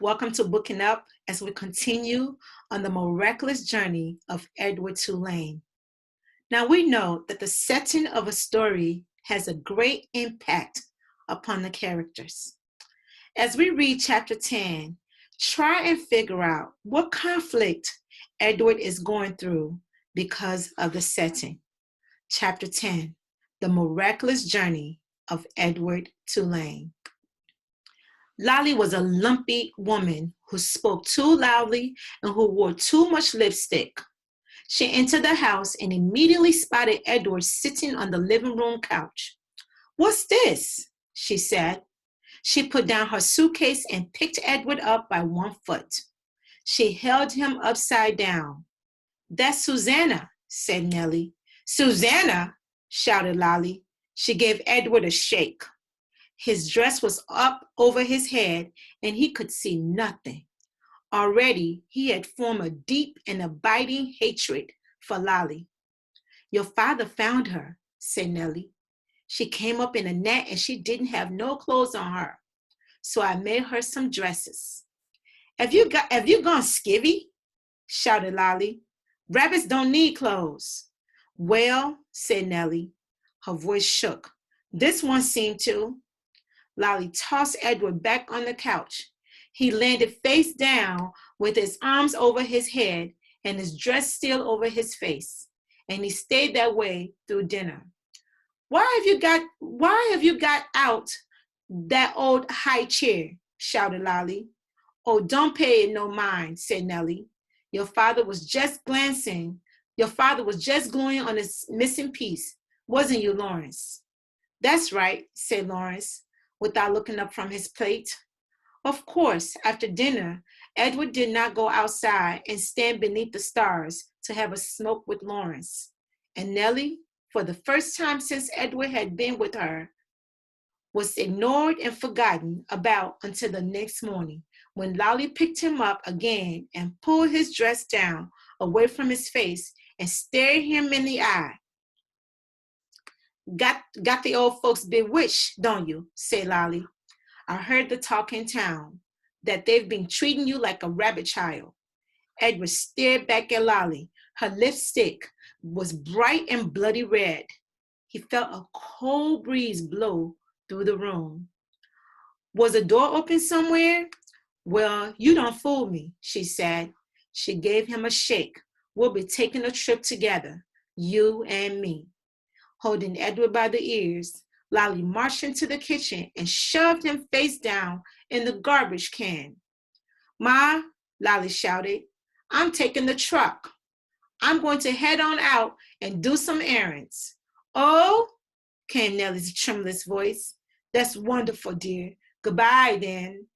Welcome to Bookingup as we continue on the miraculous journey of Edward Tulane. Now we know that the setting of a story has a great impact upon the characters. As we read chapter 10, try and figure out what conflict Edward is going through because of the setting. Chapter 10, The Miraculous Journey of Edward Tulane. Lolly was a lumpy woman who spoke too loudly and who wore too much lipstick. She entered the house and immediately spotted Edward sitting on the living room couch. "What's this?" she said. She put down her suitcase and picked Edward up by one foot. She held him upside down. "That's Susanna," said Nellie. "Susanna!" shouted Lolly. She gave Edward a shake. His dress was up over his head, and he could see nothing. Already, he had formed a deep and abiding hatred for Lolly. "Your father found her," said Nellie. "She came up in a net, and she didn't have no clothes on her. So I made her some dresses." Have you gone skivvy?" shouted Lolly. "Rabbits don't need clothes." "Well," said Nellie. Her voice shook. "This one seemed to." Lolly tossed Edward back on the couch. He landed face down with his arms over his head and his dress still over his face. And he stayed that way through dinner. Why have you got out that old high chair?" shouted Lolly. "Oh, don't pay it no mind," said Nellie. Your father was just gluing on his missing piece, wasn't you, Lawrence?" "That's right," said Lawrence, without looking up from his plate. Of course, after dinner, Edward did not go outside and stand beneath the stars to have a smoke with Lawrence. And Nellie, for the first time since Edward had been with her, was ignored and forgotten about until the next morning, when Lolly picked him up again and pulled his dress down away from his face and stared him in the eye. Got the old folks bewitched, don't you?" said Lolly. "I heard the talk in town, that they've been treating you like a rabbit child." Edward stared back at Lolly. Her lipstick was bright and bloody red. He felt a cold breeze blow through the room. "Was a door open somewhere?" "Well, you don't fool me," she said. She gave him a shake. "We'll be taking a trip together, you and me." Holding Edward by the ears, Lolly marched into the kitchen and shoved him face down in the garbage can. "Ma," Lolly shouted, "I'm taking the truck. I'm going to head on out and do some errands." "Oh," came Nellie's tremulous voice. "That's wonderful, dear. Goodbye, then."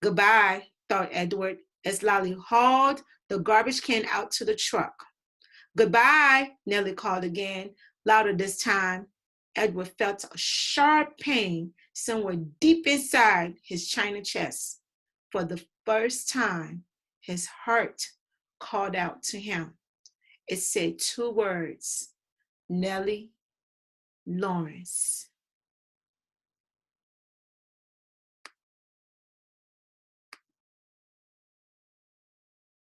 "Goodbye," thought Edward, as Lolly hauled the garbage can out to the truck. "Goodbye," Nellie called again, louder this time. Edward felt a sharp pain somewhere deep inside his china chest. For the first time, his heart called out to him. It said two words: "Nellie, Lawrence."